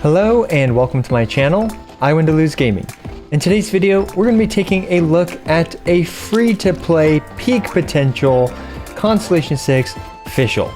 Hello and welcome to my channel, I Win to Lose Gaming. In today's video, we're going to be taking a look at a free-to-play peak potential Constellation 6 Fischl.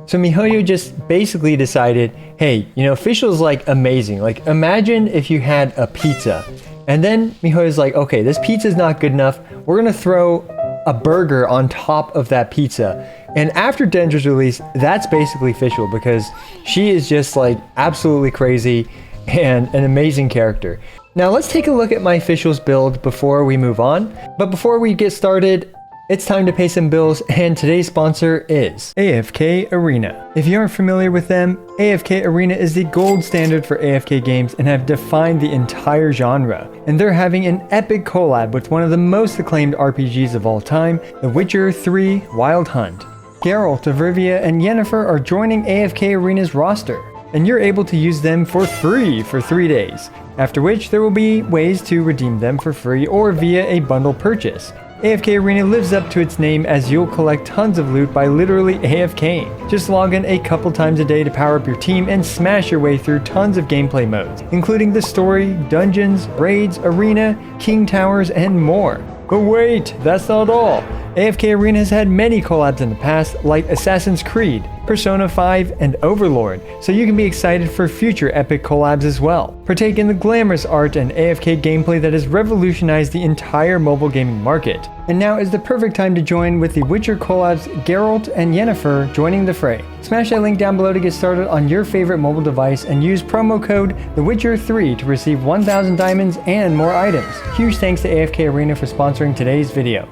So miHoYo just basically decided, hey, Fischl's like amazing. Like imagine if you had a pizza and then miHoYo's like, okay, this pizza's not good enough. We're gonna throw a burger on top of that pizza. And after dendro's release, that's basically Fischl because she is just like absolutely crazy and an amazing character. Now let's take a look at my Fischl's build before we move on. But before we get started, it's time to pay some bills, and today's sponsor is AFK Arena. If you aren't familiar with them, AFK Arena is the gold standard for AFK games and have defined the entire genre. And they're having an epic collab with one of the most acclaimed RPGs of all time, The Witcher 3 Wild Hunt. Geralt of Rivia and Yennefer are joining AFK Arena's roster, and you're able to use them for free for 3 days, after which there will be ways to redeem them for free or via a bundle purchase. AFK Arena lives up to its name as you'll collect tons of loot by literally AFKing. Just log in a couple times a day to power up your team and smash your way through tons of gameplay modes, including the story, dungeons, raids, arena, king towers, and more. But wait, that's not all. AFK Arena has had many collabs in the past, like Assassin's Creed, Persona 5, and Overlord, so you can be excited for future epic collabs as well. Partake in the glamorous art and AFK gameplay that has revolutionized the entire mobile gaming market. And now is the perfect time to join with the Witcher collabs Geralt and Yennefer joining the fray. Smash that link down below to get started on your favorite mobile device and use promo code TheWitcher3 to receive 1,000 diamonds and more items. Huge thanks to AFK Arena for sponsoring today's video.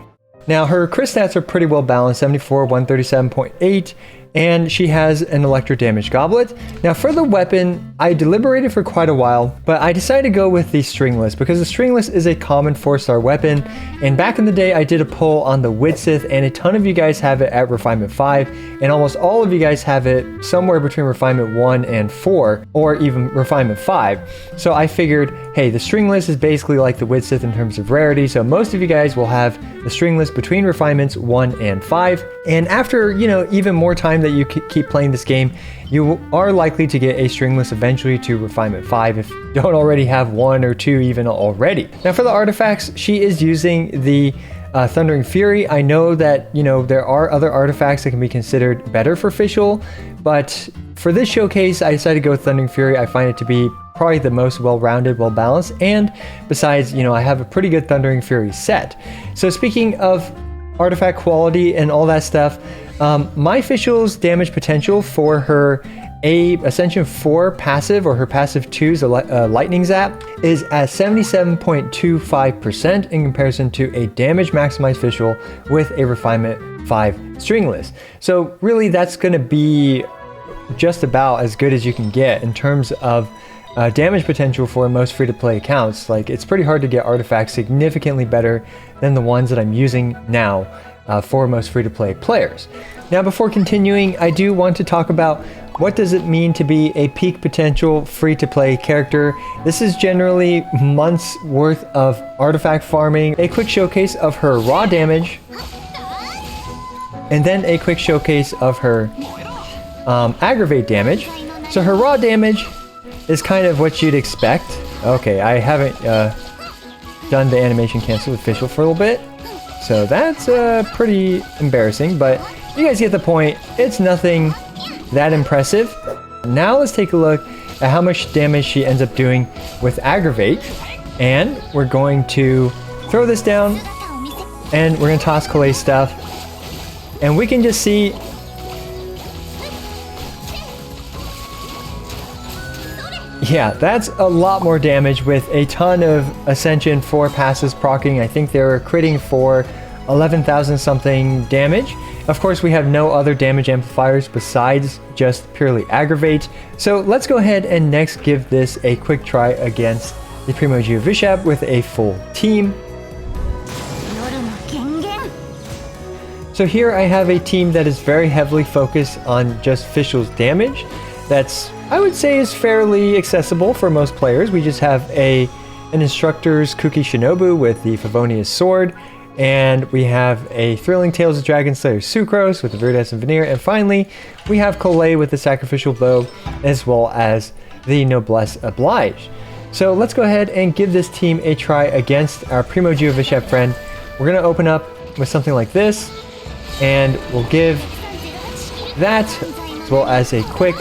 Now her crit stats are pretty well balanced, 74, 137.8, and she has an electro damage goblet. Now for the weapon, I deliberated for quite a while, but I decided to go with the Stringless because the Stringless is a common 4-star weapon, and back in the day I did a poll on the Widsith, and a ton of you guys have it at Refinement 5, and almost all of you guys have it somewhere between Refinement 1 and 4, or even Refinement 5. So I figured, hey, the Stringless is basically like the Widsith in terms of rarity, so most of you guys will have the Stringless between Refinements 1 and 5, and after, even more time that you keep playing this game, you are likely to get a Stringless eventually to Refinement 5 if you don't already have 1 or 2 even already. Now for the artifacts, she is using the Thundering Fury. I know that, there are other artifacts that can be considered better for Fischl, but for this showcase, I decided to go with Thundering Fury. I find it to be probably the most well-rounded, well-balanced, and besides, I have a pretty good Thundering Fury set. So speaking of artifact quality and all that stuff, my Fischl's damage potential for her Ascension 4 passive, or her passive 2's lightning zap, is at 77.25% in comparison to a damage maximized Fischl with a Refinement 5 Stringless. So really that's going to be just about as good as you can get in terms of damage potential for most free-to-play accounts. Like, it's pretty hard to get artifacts significantly better than the ones that I'm using now for most free-to-play players. Now before continuing, I do want to talk about what does it mean to be a peak potential free-to-play character. This is generally months worth of artifact farming, a quick showcase of her raw damage, and then a quick showcase of her aggravate damage. So her raw damage is kind of what you'd expect. Okay, I haven't done the animation cancel with Fischl for a little bit, so that's pretty embarrassing, but you guys get the point. It's nothing that impressive. Now let's take a look at how much damage she ends up doing with aggravate, and we're going to throw this down and we're going to toss Calais stuff, and we can just see that's a lot more damage with a ton of Ascension 4 passes proccing. I think they're critting for 11,000 something damage. Of course, we have no other damage amplifiers besides just purely aggravate. So let's go ahead and next give this a quick try against the Primogeo Vishap with a full team. So here I have a team that is very heavily focused on just Fischl's damage. That's, I would say, is fairly accessible for most players. We just have an instructor's Kuki Shinobu with the Favonia's sword, And we have a Thrilling Tales of Dragon Slayer Sucrose with the Viridescent Veneer. And finally, we have Collet with the Sacrificial Bow, as well as the Noblesse Oblige. So let's go ahead and give this team a try against our Primo Giovishep friend. We're going to open up with something like this, and we'll give that, as well as a quick,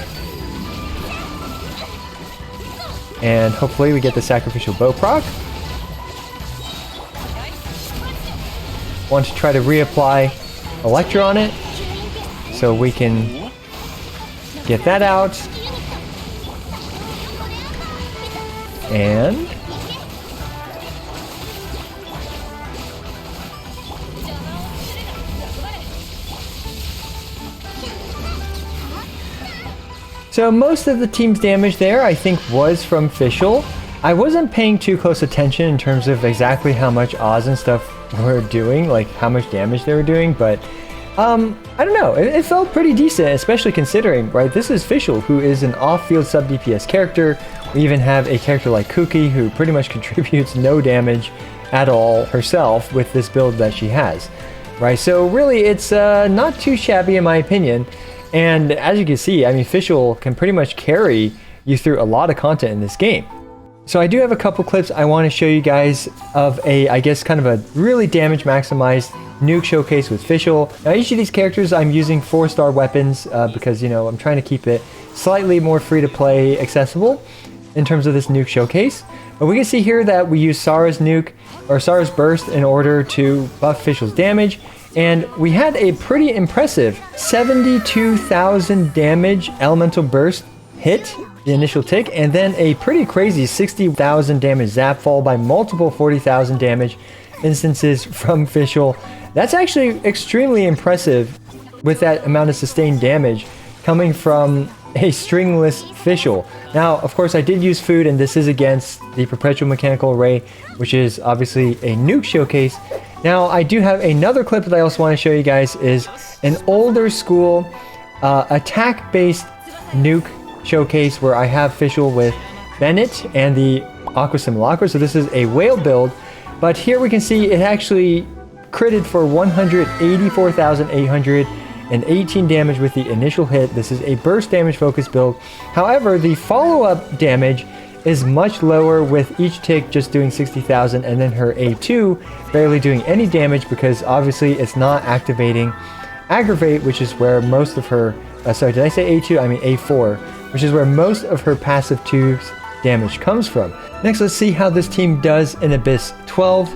and hopefully we get the Sacrificial Bow proc. Want to try to reapply Electro on it, so we can get that out. And so most of the team's damage there, I think, was from Fischl. I wasn't paying too close attention in terms of exactly how much Oz and stuff were doing, like how much damage they were doing, but I don't know, it felt pretty decent, especially considering, right, this is Fischl, who is an off-field sub-DPS character. We even have a character like Kuki, who pretty much contributes no damage at all herself with this build that she has, right? So really, it's not too shabby in my opinion. And as you can see, I mean, Fischl can pretty much carry you through a lot of content in this game. So I do have a couple clips I want to show you guys of a, I guess, kind of a really damage maximized nuke showcase with Fischl. Now each of these characters I'm using 4-star weapons because, you know, I'm trying to keep it slightly more free to play accessible in terms of this nuke showcase. But we can see here that we use Sara's nuke, or Sara's burst, in order to buff Fischl's damage. And we had a pretty impressive 72,000 damage elemental burst hit, the initial tick, and then a pretty crazy 60,000 damage zap, followed by multiple 40,000 damage instances from Fischl. That's actually extremely impressive with that amount of sustained damage coming from a stringless Fischl. Now, of course, I did use food, and this is against the Perpetual Mechanical Array, which is obviously a nuke showcase. Now, I do have another clip that I also want to show you guys, is an older school attack-based nuke showcase where I have Fischl with Bennett and the Aqua Simulacra. So this is a whale build, but here we can see it actually critted for 184,818 damage with the initial hit. This is a burst damage focused build. However, the follow-up damage is much lower, with each tick just doing 60,000, and then her A2 barely doing any damage because obviously it's not activating Aggravate, which is where most of her, sorry, did I say A2? I mean A4, which is where most of her passive 2 damage comes from. Next, let's see how this team does in Abyss 12.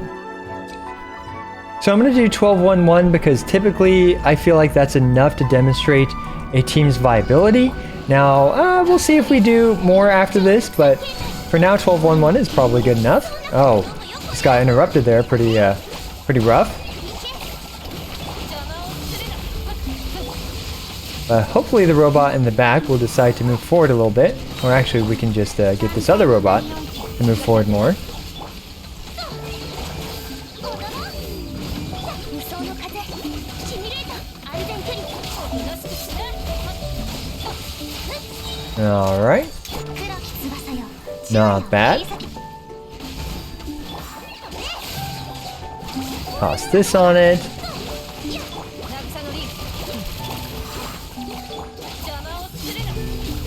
So I'm going to do 12-1-1 because typically I feel like that's enough to demonstrate a team's viability. Now, we'll see if we do more after this, but for now 12-1-1 is probably good enough. Oh, just got interrupted there, pretty rough. Hopefully the robot in the back will decide to move forward a little bit, or actually we can just get this other robot to move forward more. Alright. Not bad. Toss this on it.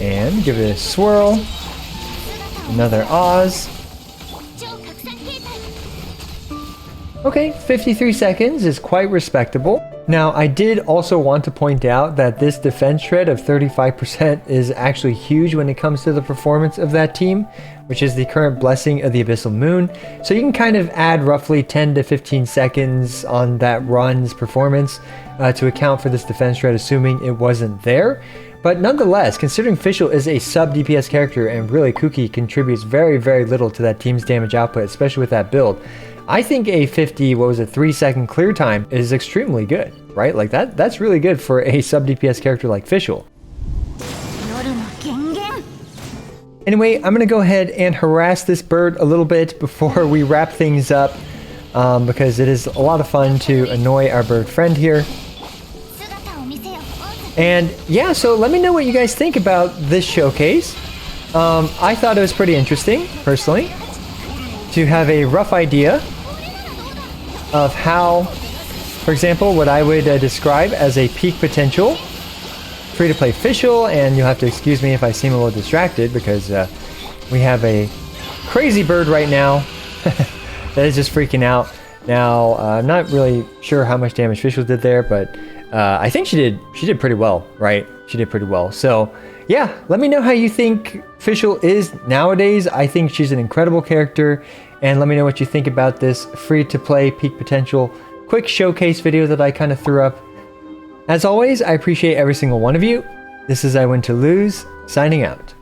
And give it a swirl. Another Oz. Okay, 53 seconds is quite respectable. Now, I did also want to point out that this defense shred of 35% is actually huge when it comes to the performance of that team, which is the current blessing of the Abyssal Moon. So you can kind of add roughly 10 to 15 seconds on that run's performance to account for this defense shred, assuming it wasn't there. But nonetheless, considering Fischl is a sub-DPS character and really Kuki contributes very, very little to that team's damage output, especially with that build, I think a 3-second clear time is extremely good, right? Like that's really good for a sub-DPS character like Fischl. Anyway, I'm gonna go ahead and harass this bird a little bit before we wrap things up, because it is a lot of fun to annoy our bird friend here. And yeah, so let me know what you guys think about this showcase. I thought it was pretty interesting, personally, to have a rough idea of how, for example, what I would describe as a peak potential free-to-play Fischl, and you'll have to excuse me if I seem a little distracted because we have a crazy bird right now that is just freaking out. Now, I'm not really sure how much damage Fischl did there, but I think she did pretty well, right? She did pretty well. So, yeah, let me know how you think Fischl is nowadays. I think she's an incredible character, and let me know what you think about this free-to-play peak potential quick showcase video that I kind of threw up. As always, I appreciate every single one of you. This is I Win to Lose, signing out.